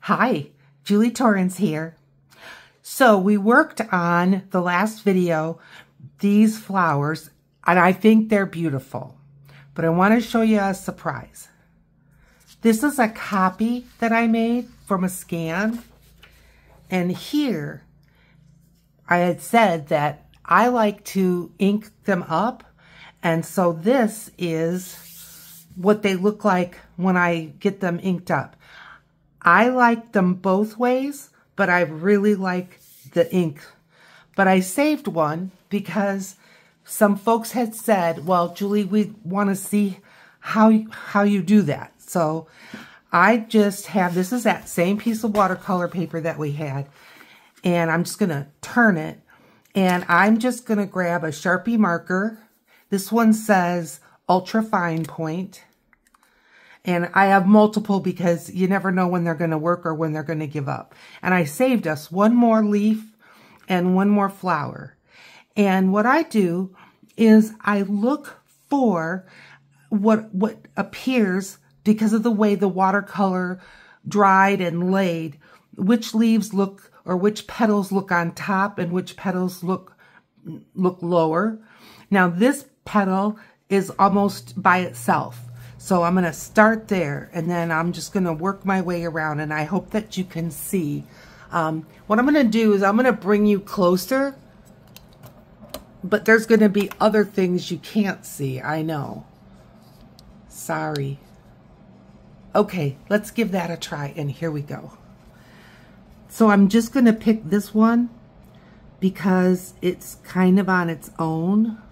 Hi, Julie Torrance here. So we worked on the last video, these flowers, and I think they're beautiful. But I want to show you a surprise. This is a copy that I made from a scan. And here, I had said that I like to ink them up. And so this is what they look like when I get them inked up. I like them both ways, but I really like the ink. But I saved one because some folks had said, well, Julie, we want to see how you do that. So I just have, this is that same piece of watercolor paper that we had. And I'm just going to turn it. And I'm just going to grab a Sharpie marker. This one says Ultra Fine Point. And I have multiple because you never know when they're going to work or when they're going to give up. And I saved us one more leaf and one more flower. And what I do is I look for what appears because of the way the watercolor dried and laid, which leaves look or which petals look on top and which petals look lower. Now this petal is almost by itself. So I'm going to start there, and then I'm just going to work my way around, and I hope that you can see. What I'm going to do is I'm going to bring you closer, but there's going to be other things you can't see. I know. Sorry. Okay, let's give that a try, and here we go. So I'm just going to pick this one because it's kind of on its own.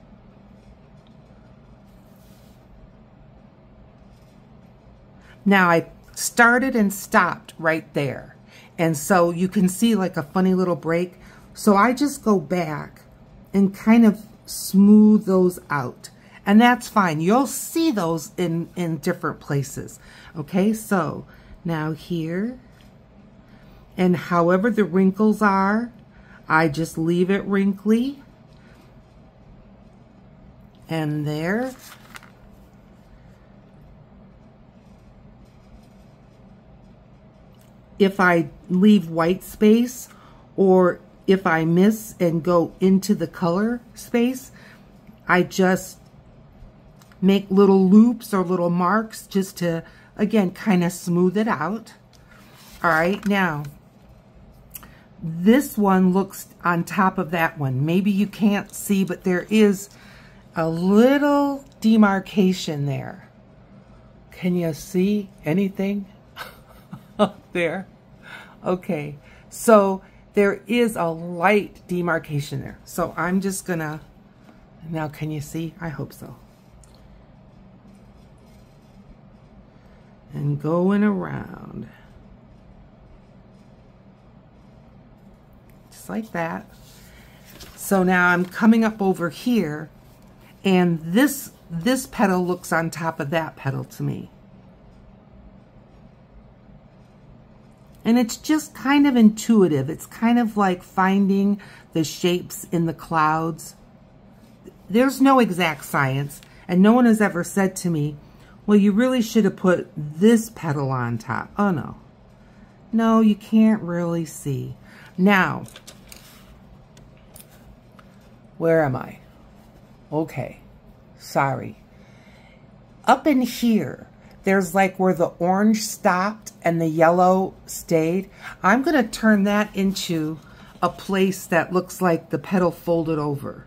Now I started and stopped right there. And so you can see like a funny little break. So I just go back and kind of smooth those out. And that's fine. You'll see those in different places. Okay, so now here. And however the wrinkles are, I just leave it wrinkly. And there. If I leave white space or if I miss and go into the color space, I just make little loops or little marks just to, again, kind of smooth it out. All right, now, this one looks on top of that one. Maybe you can't see, but there is a little demarcation there. Can you see anything? Up there. Okay, so there is a light demarcation there. So I'm just gonna, now can you see? I hope so. And going around. Just like that. So now I'm coming up over here, and this petal looks on top of that petal to me. And it's just kind of intuitive. It's kind of like finding the shapes in the clouds. There's no exact science, and no one has ever said to me, well, you really should have put this petal on top. Oh, no. No, you can't really see. Now, where am I? Okay, sorry. Up in here, there's like where the orange stopped and the yellow stayed. I'm going to turn that into a place that looks like the petal folded over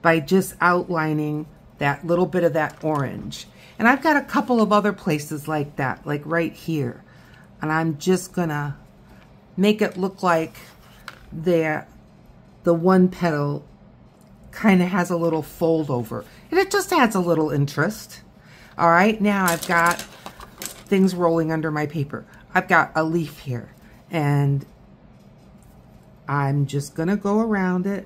by just outlining that little bit of that orange. And I've got a couple of other places like that, like right here. And I'm just going to make it look like the one petal kind of has a little fold over. And it just adds a little interest. All right, now I've got things rolling under my paper. I've got a leaf here, and I'm just going to go around it.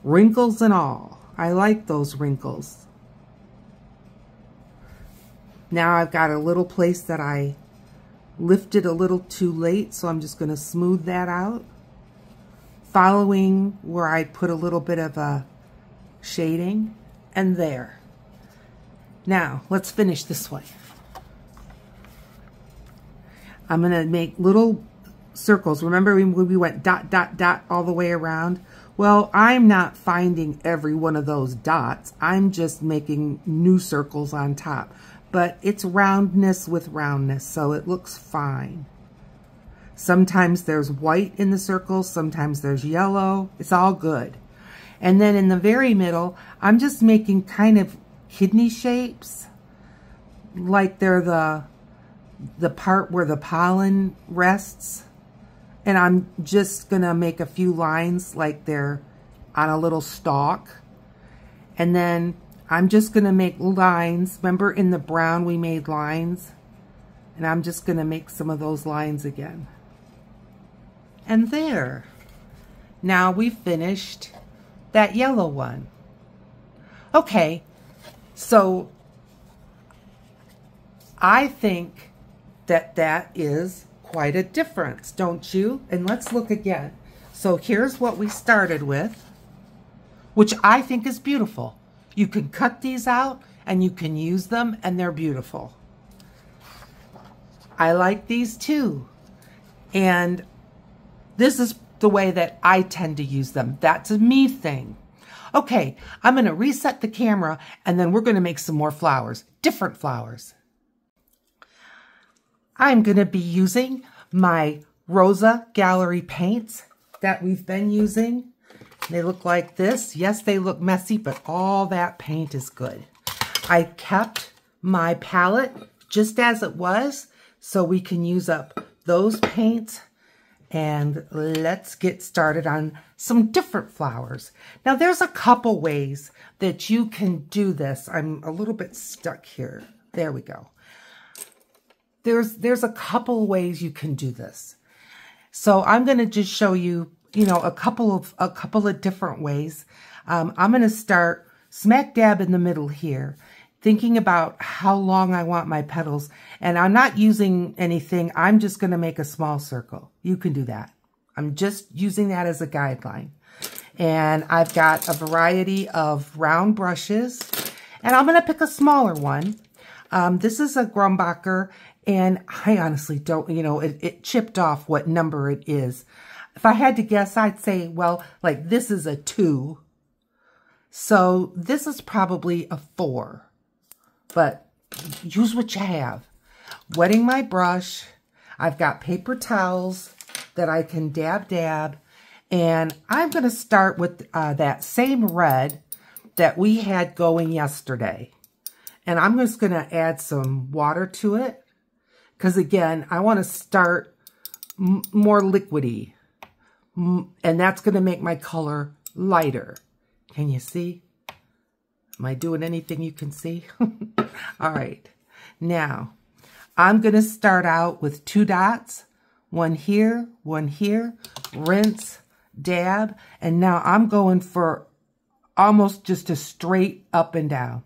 Wrinkles and all. I like those wrinkles. Now I've got a little place that I lifted a little too late, so I'm just going to smooth that out. Following where I put a little bit of a shading, and there. Now, let's finish this way. I'm going to make little circles. Remember when we went dot, dot, dot all the way around? Well, I'm not finding every one of those dots. I'm just making new circles on top. But it's roundness with roundness, so it looks fine. Sometimes there's white in the circles, sometimes there's yellow. It's all good. And then in the very middle, I'm just making kind of kidney shapes, like they're the part where the pollen rests. And I'm just gonna make a few lines like they're on a little stalk. And then I'm just gonna make lines. Remember in the brown we made lines? And I'm just gonna make some of those lines again. And there. Now we've finished that yellow one. Okay, so I think that that is quite a difference, don't you? And let's look again. So here's what we started with, which I think is beautiful. You can cut these out and you can use them and they're beautiful. I like these too. And this is the way that I tend to use them. That's a me thing. Okay, I'm going to reset the camera and then we're going to make some more flowers, different flowers. I'm going to be using my Rosa Gallery paints that we've been using. They look like this. Yes, they look messy, but all that paint is good. I kept my palette just as it was, so we can use up those paints. And let's get started on some different flowers. Now, there's a couple ways that you can do this. I'm a little bit stuck here. There we go. There's a couple ways you can do this. So I'm going to just show you, a couple of different ways. I'm going to start smack dab in the middle here, thinking about how long I want my petals. And I'm not using anything. I'm just going to make a small circle. You can do that. I'm just using that as a guideline. And I've got a variety of round brushes. And I'm going to pick a smaller one. This is a Grumbacher. And I honestly don't, it chipped off what number it is. If I had to guess, I'd say, well, like this is a 2. So this is probably a 4. But use what you have. Wetting my brush. I've got paper towels that I can dab. And I'm going to start with that same red that we had going yesterday. And I'm just going to add some water to it. Because again, I want to start more liquidy. And that's going to make my color lighter. Can you see? Am I doing anything you can see? All right. Now, I'm going to start out with 2 dots. One here, rinse, dab. And now I'm going for almost just a straight up and down.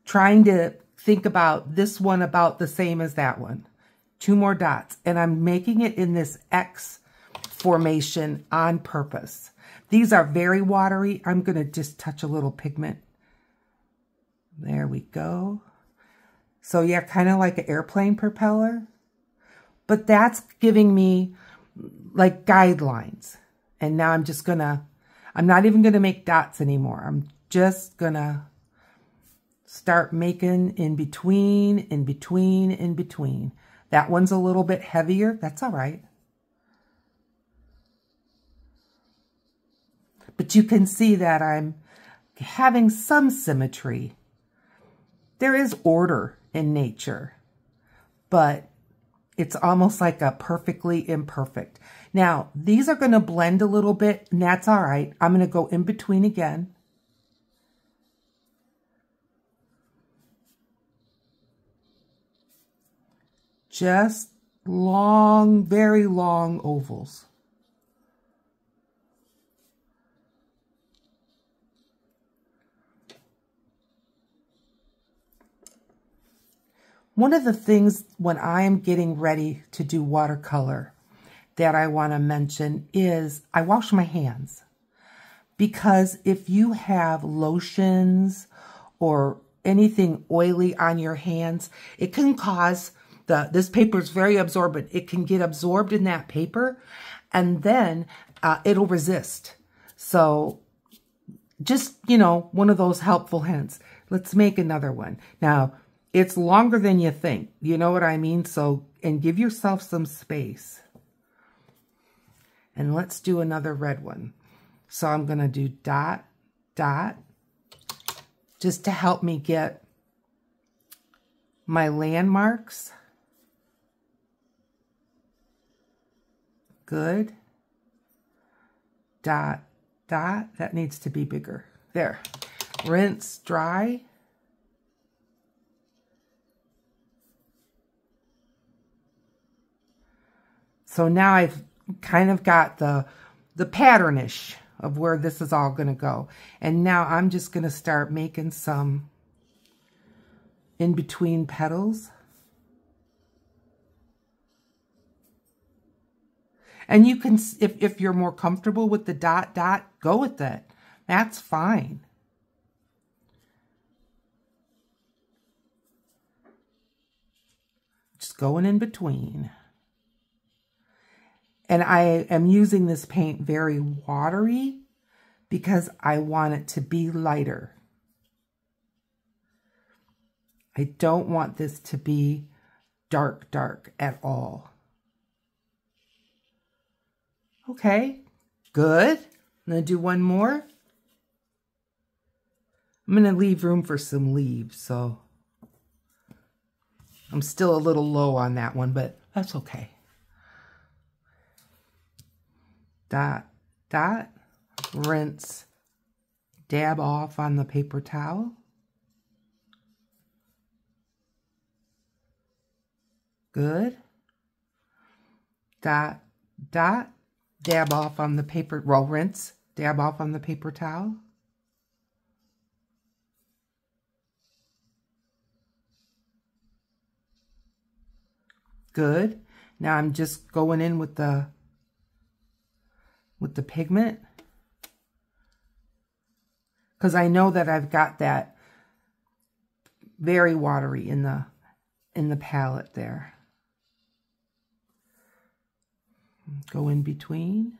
Trying to think about this one about the same as that one. 2 more dots. And I'm making it in this X formation on purpose. These are very watery. I'm going to just touch a little pigment. There we go. So yeah, kind of like an airplane propeller. But that's giving me like guidelines. And now I'm just going to, I'm not even going to make dots anymore. I'm just going to start making in between. That one's a little bit heavier. That's all right. But you can see that I'm having some symmetry. There is order in nature, but it's almost like a perfectly imperfect. Now, these are going to blend a little bit, and that's all right. I'm going to go in between again. Just long, very long ovals. One of the things when I am getting ready to do watercolor that I want to mention is I wash my hands. Because if you have lotions or anything oily on your hands, it can cause this paper is very absorbent. It can get absorbed in that paper, and then it'll resist. So just, you know, one of those helpful hints. Let's make another one. Now, it's longer than you think. You know what I mean? So, and give yourself some space. And let's do another red one. So I'm going to do dot, dot, just to help me get my landmarks. Good. Dot, dot. That needs to be bigger. There. Rinse, dry. So now I've kind of got the patternish of where this is all going to go. And now I'm just going to start making some in between petals. And you can, if you're more comfortable with the dot, dot, go with it. That's fine. Just going in between. And I am using this paint very watery because I want it to be lighter. I don't want this to be dark, dark at all. Okay, good. I'm going to do one more. I'm going to leave room for some leaves, so I'm still a little low on that one, but that's okay. Dot, dot, rinse, dab off on the paper towel. Good. Dot, dot, dab off on the paper, well, rinse, dab off on the paper towel. Good. Now I'm just going in with the pigment, because I know that I've got that very watery in the palette there. Go in between.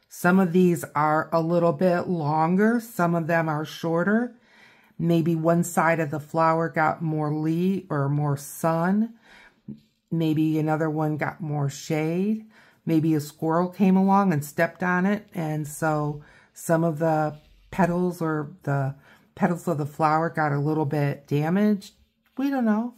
Some of these are a little bit longer. Some of them are shorter. Maybe one side of the flower got more leaf or more sun. Maybe another one got more shade. Maybe a squirrel came along and stepped on it. And so some of the petals or the petals of the flower got a little bit damaged. We don't know.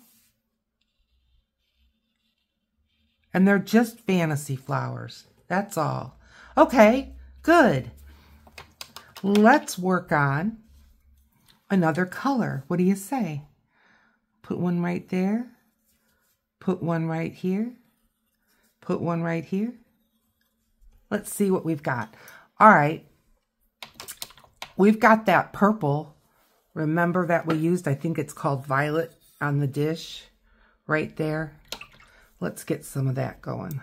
And they're just fantasy flowers. That's all. Okay, good. Let's work on another color. What do you say? Put one right there. Put one right here. Put one right here. Let's see what we've got. All right. We've got that purple. Remember that we used, I think it's called violet on the dish right there. Let's get some of that going.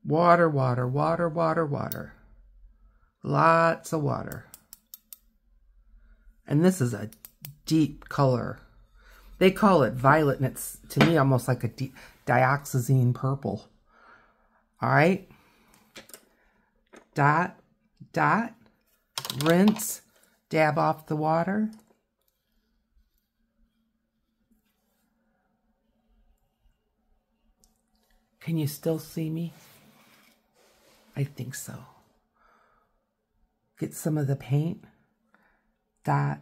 Water, water, water, water, water. Lots of water. And this is a deep color. They call it violet, and it's, to me, almost like a dioxazine purple. All right. Dot, dot, rinse, dab off the water. Can you still see me? I think so. Get some of the paint. Dot,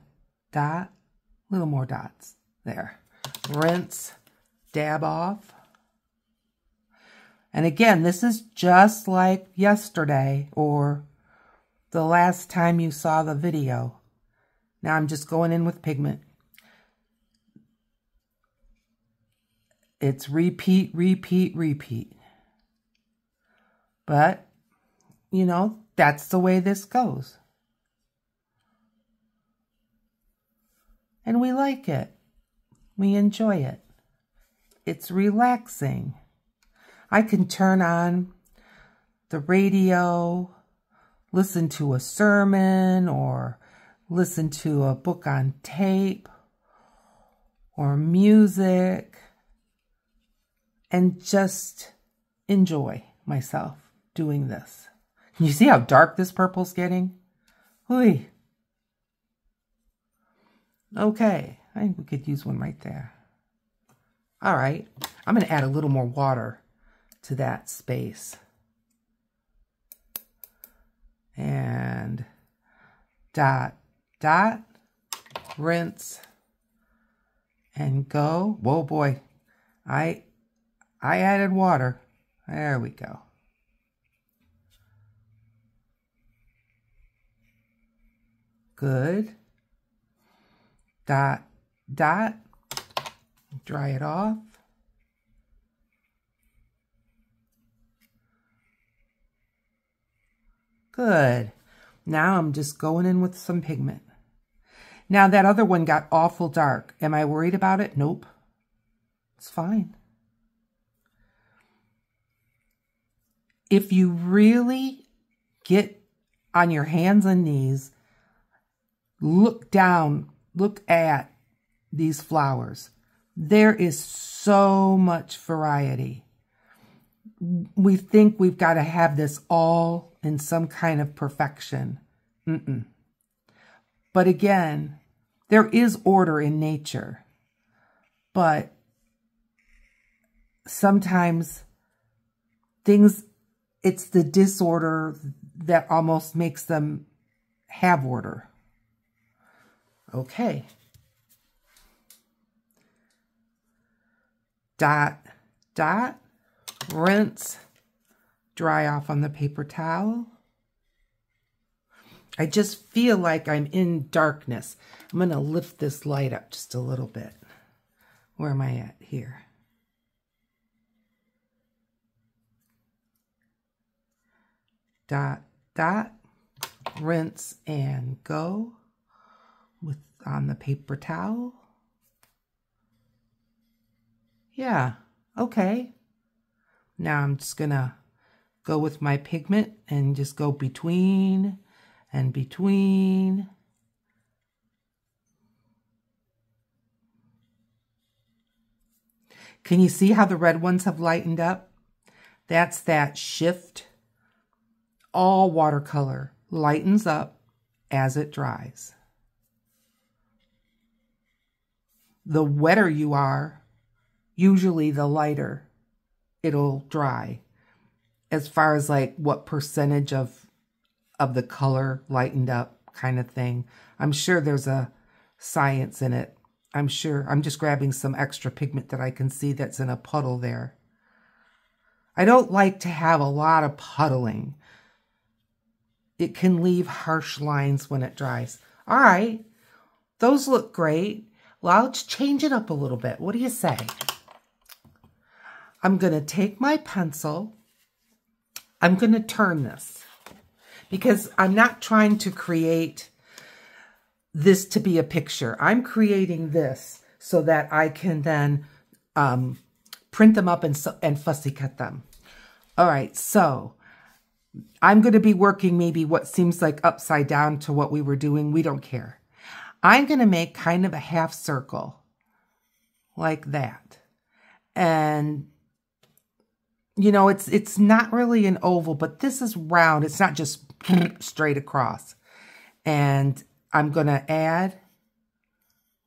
dot, little more dots. There. Rinse, dab off. And again, this is just like yesterday or the last time you saw the video. Now I'm just going in with pigment. It's repeat, repeat, repeat. But, you know, that's the way this goes. And we like it. We enjoy it. It's relaxing. I can turn on the radio, listen to a sermon, or listen to a book on tape, or music, and just enjoy myself doing this. Can you see how dark this purple's getting? Ooh. Okay, I think we could use one right there. All right, I'm going to add a little more water to that space. And dot, dot, rinse, and go. Whoa, boy, I added water. There we go. Good. Dot, dot. Dry it off. Good. Now I'm just going in with some pigment. Now that other one got awful dark. Am I worried about it? Nope. It's fine. If you really get on your hands and knees, look down, look at these flowers. There is so much variety. We think we've got to have this all in some kind of perfection. But again, there is order in nature. But sometimes things, it's the disorder that almost makes them have order. Okay. Dot, dot, rinse, dry off on the paper towel. I just feel like I'm in darkness. I'm going to lift this light up just a little bit. Where am I at here? Dot, dot, rinse and go with on the paper towel. Yeah, okay. Now I'm just gonna go with my pigment and just go between and between. Can you see how the red ones have lightened up? That's that shift. All watercolor lightens up as it dries. The wetter you are, usually the lighter it'll dry. As far as like what percentage of the color lightened up kind of thing. I'm sure there's a science in it. I'm sure. I'm just grabbing some extra pigment that I can see that's in a puddle there. I don't like to have a lot of puddling. It can leave harsh lines when it dries. All right, those look great. Well, let's change it up a little bit. What do you say? I'm going to take my pencil. I'm going to turn this because I'm not trying to create this to be a picture. I'm creating this so that I can then print them up and fussy cut them. All right, so I'm going to be working maybe what seems like upside down to what we were doing. We don't care. I'm going to make kind of a half circle like that. And, you know, it's not really an oval, but this is round. It's not just straight across. And I'm going to add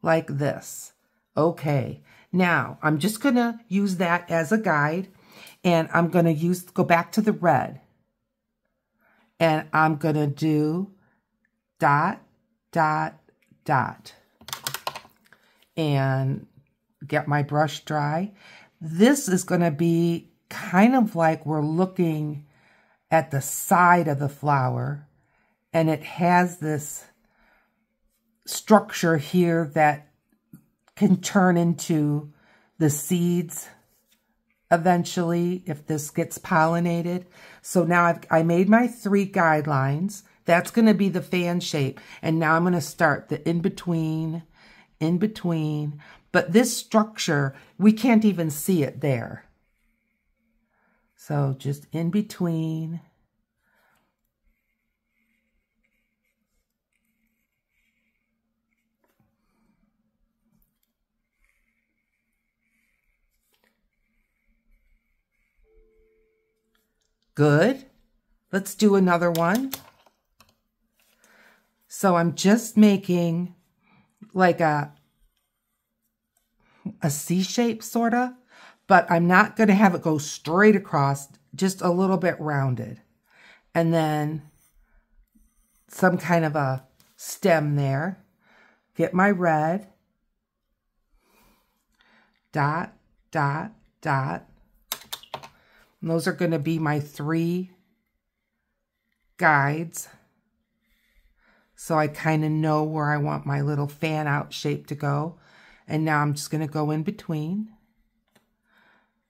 like this. Okay. Now, I'm just going to use that as a guide. And I'm going to go back to the red. And I'm going to do dot, dot, dot. And get my brush dry. This is going to be kind of like we're looking at the side of the flower. And it has this structure here that can turn into the seeds eventually if this gets pollinated. So now I made my 3 guidelines. That's going to be the fan shape. And now I'm going to start the in between, But this structure, we can't even see it there. So just in between. Good. Let's do another one. So I'm just making like a C shape sort of, but I'm not going to have it go straight across, just a little bit rounded. And then some kind of a stem there. Get my red. Dot, dot, dot. And those are going to be my 3 guides. So I kind of know where I want my little fan out shape to go. And now I'm just going to go in between,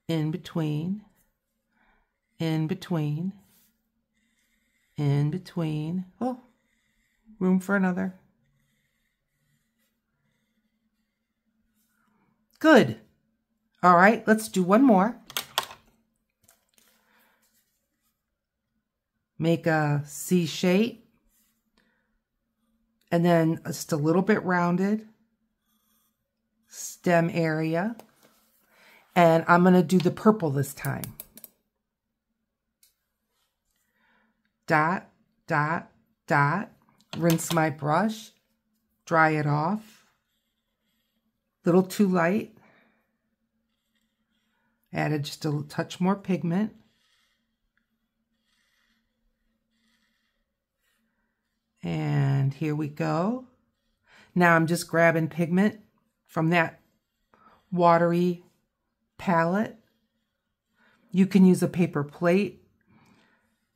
in between, in between, in between. Oh, room for another. Good. All right, let's do one more. Make a C shape. And then just a little bit rounded. Stem area. And I'm going to do the purple this time. Dot, dot, dot. Rinse my brush. Dry it off. Little too light. Added just a touch more pigment. And here we go. Now I'm just grabbing pigment from that watery palette. You can use a paper plate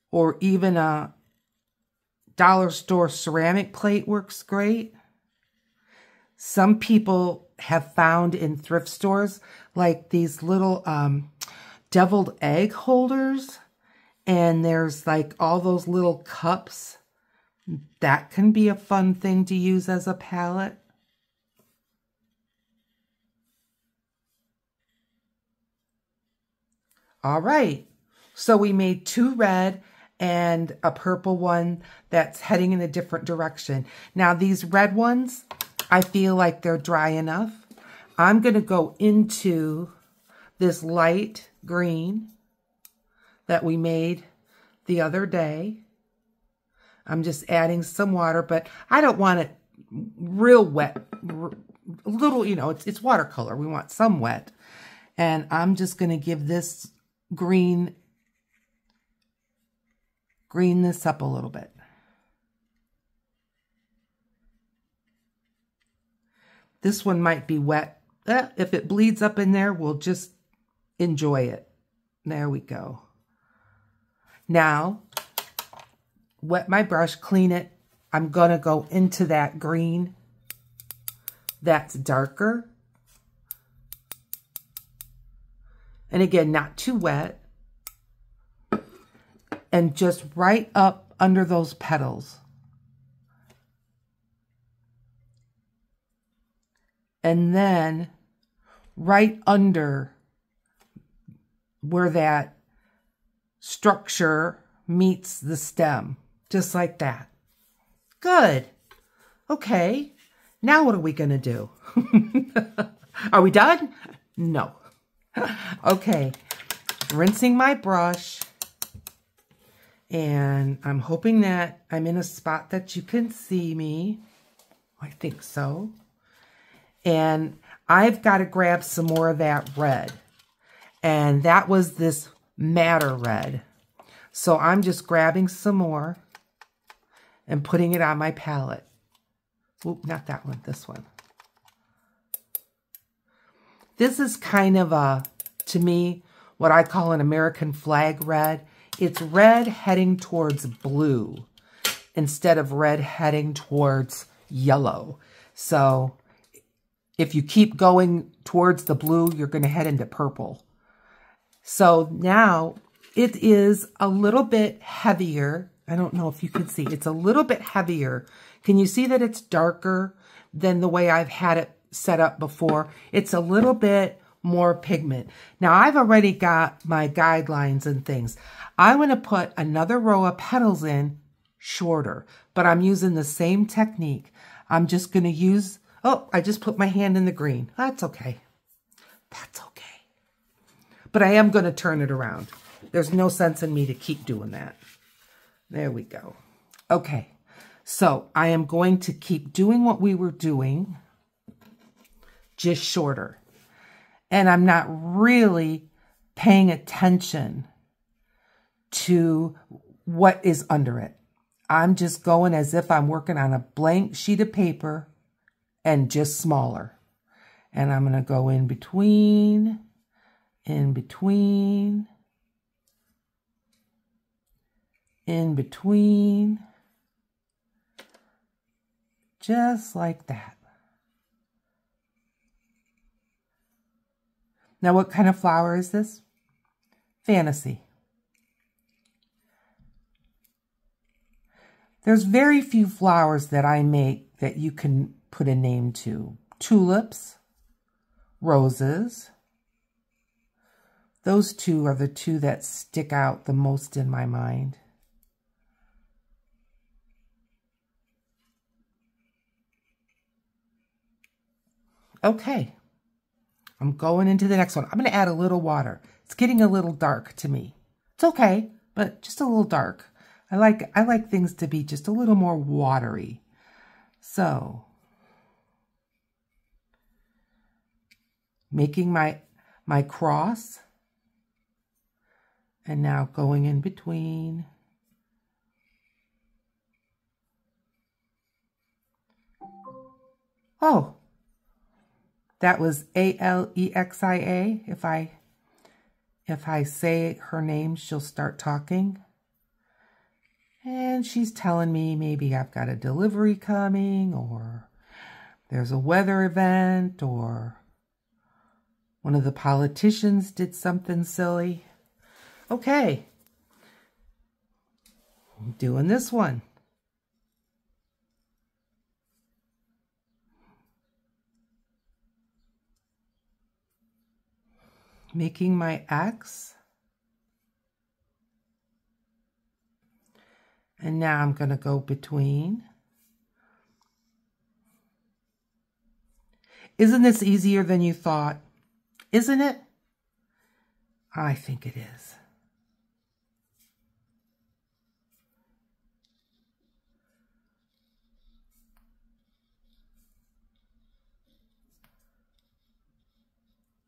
or even a dollar store ceramic plate works great. Some people have found in thrift stores like these little deviled egg holders, and there's like all those little cups. That can be a fun thing to use as a palette. All right, so we made 2 red and a purple one that's heading in a different direction. Now these red ones, I feel like they're dry enough. I'm going to go into this light green that we made the other day. I'm just adding some water, but I don't want it real wet. A little, you know, it's watercolor. We want some wet. And I'm just going to give this green this up a little bit. This one might be wet. If it bleeds up in there, we'll just enjoy it. There we go. Now, wet my brush, clean it. I'm going to go into that green that's darker. And again, not too wet. And just right up under those petals. And then right under where that structure meets the stem. Just like that. Good. Okay. Now what are we going to do? Are we done? No. Okay. Rinsing my brush. And I'm hoping that I'm in a spot that you can see me. I think so. And I've got to grab some more of that red. And that was this madder red. So I'm just grabbing some more and putting it on my palette. Oop, not that one, this one. This is kind of a, to me, what I call an American flag red. It's red heading towards blue instead of red heading towards yellow. So if you keep going towards the blue, you're going to head into purple. So now it is a little bit heavier. I don't know if you can see. It's a little bit heavier. Can you see that it's darker than the way I've had it set up before, it's a little bit more pigment. Now I've already got my guidelines and things. I'm going to put another row of petals in shorter, but I'm using the same technique. I'm just going to use, oh, I just put my hand in the green. That's okay. That's okay. But I am going to turn it around. There's no sense in me to keep doing that. There we go. Okay. So I am going to keep doing what we were doing, just shorter. And I'm not really paying attention to what is under it. I'm just going as if I'm working on a blank sheet of paper and just smaller. And I'm going to go in between, in between, in between, just like that. Now, what kind of flower is this? Fantasy. There's very few flowers that I make that you can put a name to. Tulips, roses. Those two are the two that stick out the most in my mind. Okay. I'm going into the next one. I'm going to add a little water. It's getting a little dark to me. It's okay, but just a little dark. I like things to be just a little more watery. So, making my cross, and now going in between. Oh, that was Alexia. If I say her name, she'll start talking. And she's telling me maybe I've got a delivery coming, or there's a weather event, or one of the politicians did something silly. Okay. I'm doing this one. Making my X. And now I'm going to go between. Isn't this easier than you thought? Isn't it? I think it is.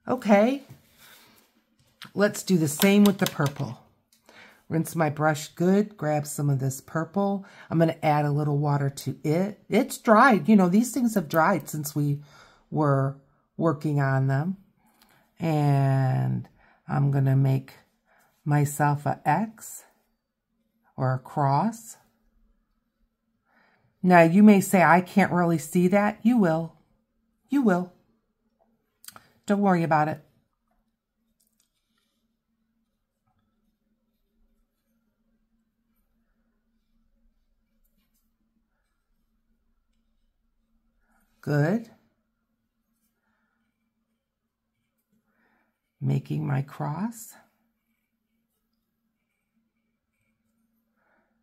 Okay. Let's do the same with the purple. Rinse my brush good, grab some of this purple. I'm going to add a little water to it. It's dried. You know, these things have dried since we were working on them. And I'm going to make myself an X or a cross. Now, you may say, I can't really see that. You will. You will. Don't worry about it. Good. Making my cross.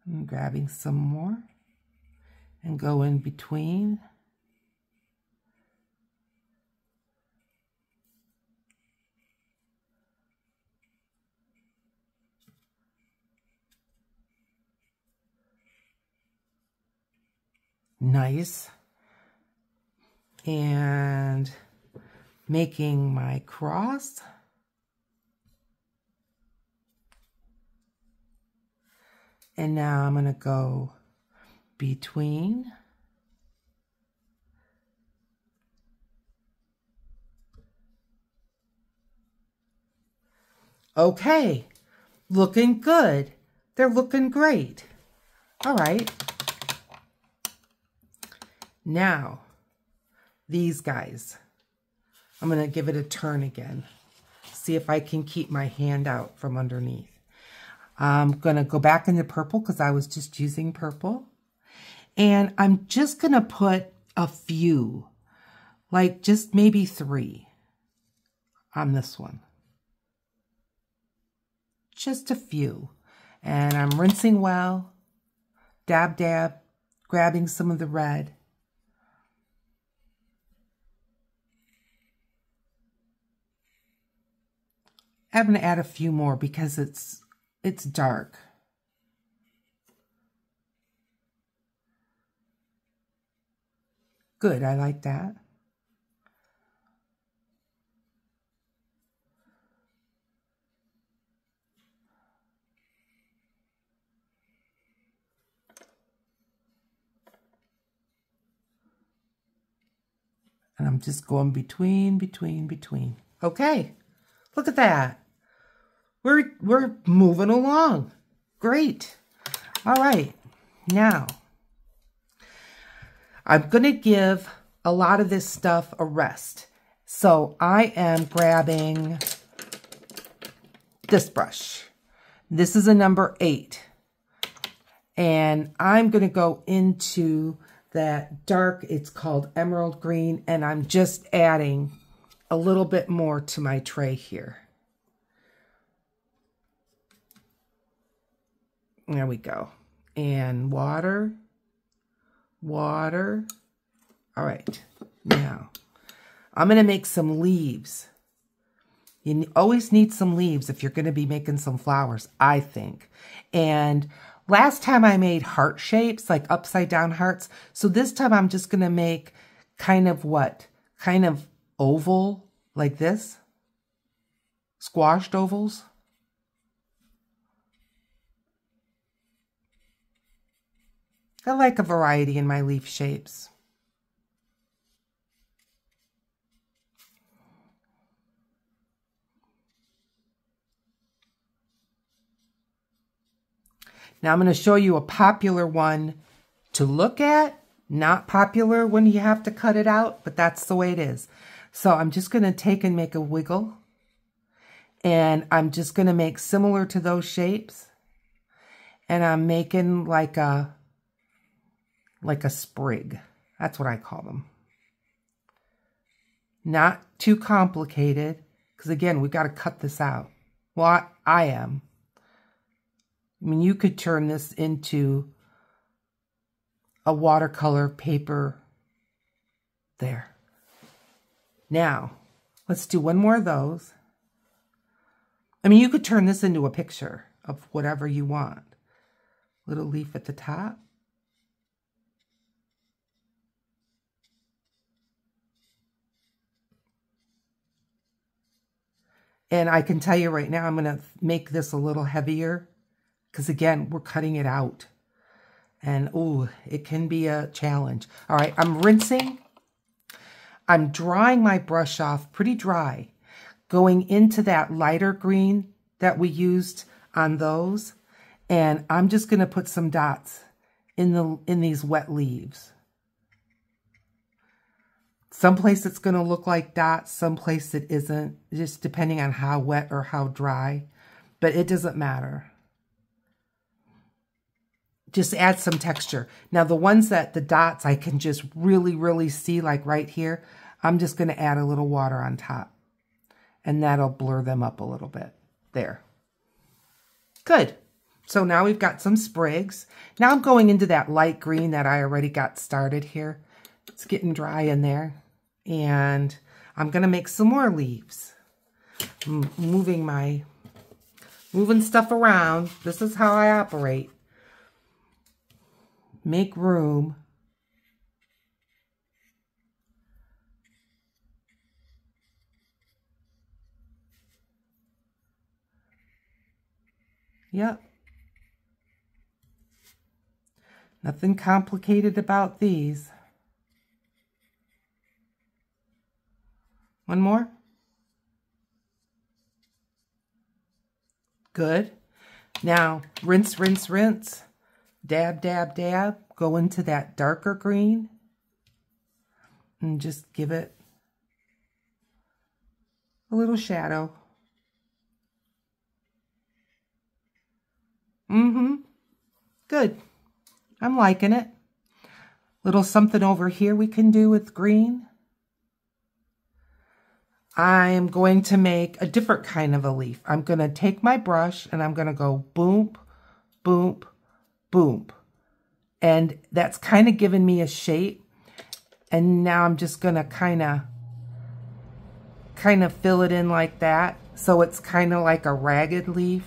I'm grabbing some more and go in between. Nice. And making my cross. And now I'm going to go between. Okay, looking good. They're looking great. All right. Now, these guys, I'm going to give it a turn again. See if I can keep my hand out from underneath. I'm going to go back into purple because I was just using purple. And I'm just going to put a few like just maybe 3 on this one. Just a few. And I'm rinsing well, dab, dab, grabbing some of the red. I'm going to add a few more because it's dark. Good, I like that. And I'm just going between. Okay, look at that. We're moving along. Great. All right, now I'm going to give a lot of this stuff a rest. So I am grabbing this brush. This is a number 8. And I'm going to go into that dark, it's called emerald green, and I'm just adding a little bit more to my tray here. There we go. And water. All right, now I'm going to make some leaves. You always need some leaves if you're going to be making some flowers, I think. And last time I made heart shapes, like upside down hearts. So this time I'm just going to make kind of what? Kind of oval, like this. Squashed ovals. I like a variety in my leaf shapes. Now I'm going to show you a popular one to look at, not popular when you have to cut it out, but that's the way it is. So I'm just going to take and make a wiggle, and I'm just going to make similar to those shapes, and I'm making like a sprig. That's what I call them. Not too complicated, because again, we've got to cut this out. Well, I am. I mean, you could turn this into a watercolor paper there. Now, let's do one more of those. I mean, you could turn this into a picture of whatever you want. Little leaf at the top. And I can tell you right now, I'm going to make this a little heavier because, again, we're cutting it out. And, ooh, it can be a challenge. All right, I'm rinsing. I'm drying my brush off pretty dry, going into that lighter green that we used on those. And I'm just going to put some dots in these wet leaves. Someplace it's going to look like dots, someplace it isn't, just depending on how wet or how dry. But it doesn't matter. Just add some texture. Now the ones that, the dots, I can just really see, like right here, I'm just going to add a little water on top. And that'll blur them up a little bit. There. Good. So now we've got some sprigs. Now I'm going into that light green that I already got started here. It's getting dry in there. And I'm going to make some more leaves. I'm moving stuff around. This is how I operate. Make room. Yep. Nothing complicated about these. One more. Good. Now, rinse. Dab, dab, dab. Go into that darker green. And just give it a little shadow. Good. I'm liking it. Little something over here we can do with green. I'm going to make a different kind of a leaf. I'm going to take my brush and I'm going to go boom, boom, boom. And that's kind of giving me a shape. And now I'm just going to kind of fill it in like that. So it's kind of like a ragged leaf.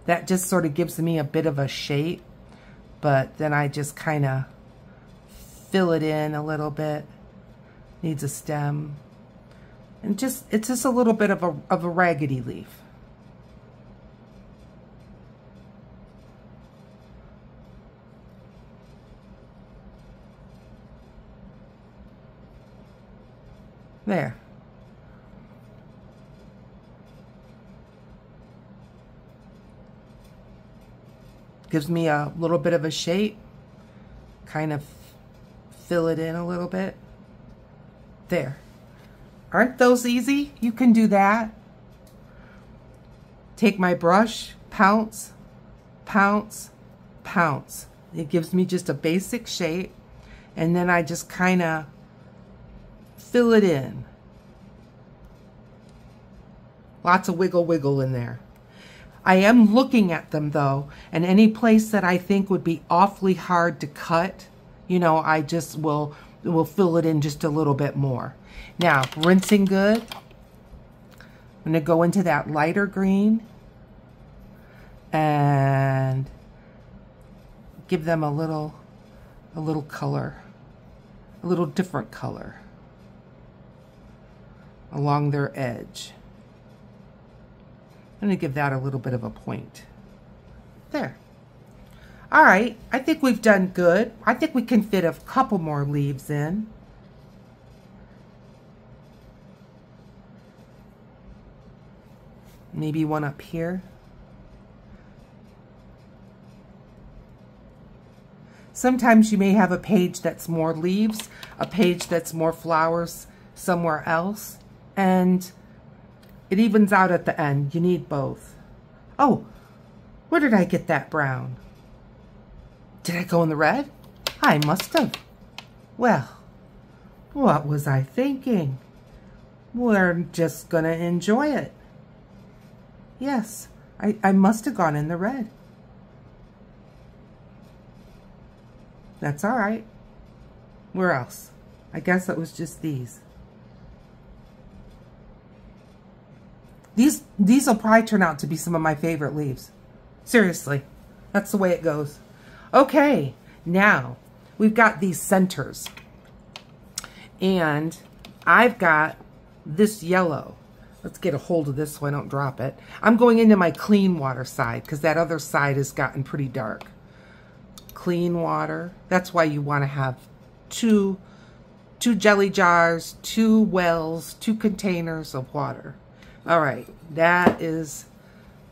That just sort of gives me a bit of a shape. But then I just kind of fill it in a little bit. Needs a stem. And it's just a little bit of a raggedy leaf. There. Gives me a little bit of a shape. Kind of fill it in a little bit. There. Aren't those easy? You can do that. Take my brush, pounce, pounce, pounce. It gives me just a basic shape. And then I just kind of fill it in. Lots of wiggle wiggle in there. I am looking at them though, and any place that I think would be awfully hard to cut, you know, I just will fill it in just a little bit more. Now, rinsing good. I'm going to go into that lighter green and give them a little color, a little different color along their edge. I'm going to give that a little bit of a point. There. All right, I think we've done good. I think we can fit a couple more leaves in. Maybe one up here. Sometimes you may have a page that's more leaves, a page that's more flowers somewhere else, and it evens out at the end. You need both. Oh, where did I get that brown? Did I go in the red? I must have. Well, what was I thinking? We're just gonna enjoy it. Yes, I must have gone in the red. That's all right. Where else? I guess it was just these. These will probably turn out to be some of my favorite leaves. Seriously, that's the way it goes. Okay, now we've got these centers. And I've got this yellow. Let's get a hold of this so I don't drop it. I'm going into my clean water side because that other side has gotten pretty dark. Clean water. That's why you want to have two jelly jars, 2 wells, 2 containers of water. All right, that is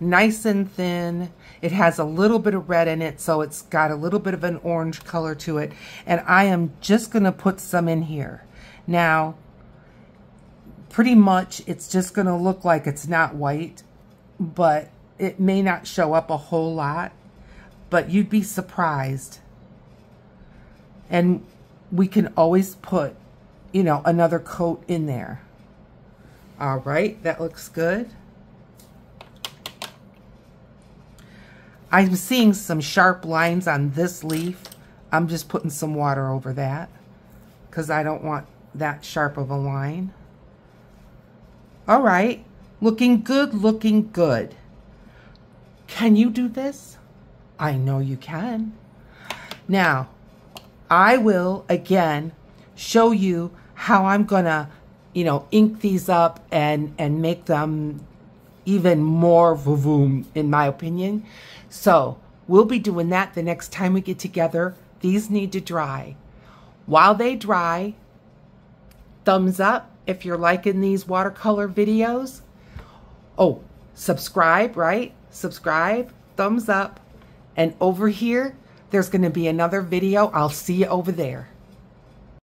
nice and thin. It has a little bit of red in it, so it's got a little bit of an orange color to it. And I am just going to put some in here. Now, pretty much it's just going to look like it's not white, but it may not show up a whole lot, but you'd be surprised. And we can always put, you know, another coat in there. All right, that looks good. I'm seeing some sharp lines on this leaf. I'm just putting some water over that because I don't want that sharp of a line. All right, looking good, looking good. Can you do this? I know you can. Now, I will again show you how I'm gonna, you know, ink these up and make them even more vavoom, in my opinion. So we'll be doing that the next time we get together. These need to dry. While they dry, thumbs up if you're liking these watercolor videos. Oh, subscribe, right? Subscribe, thumbs up. And over here, there's going to be another video. I'll see you over there.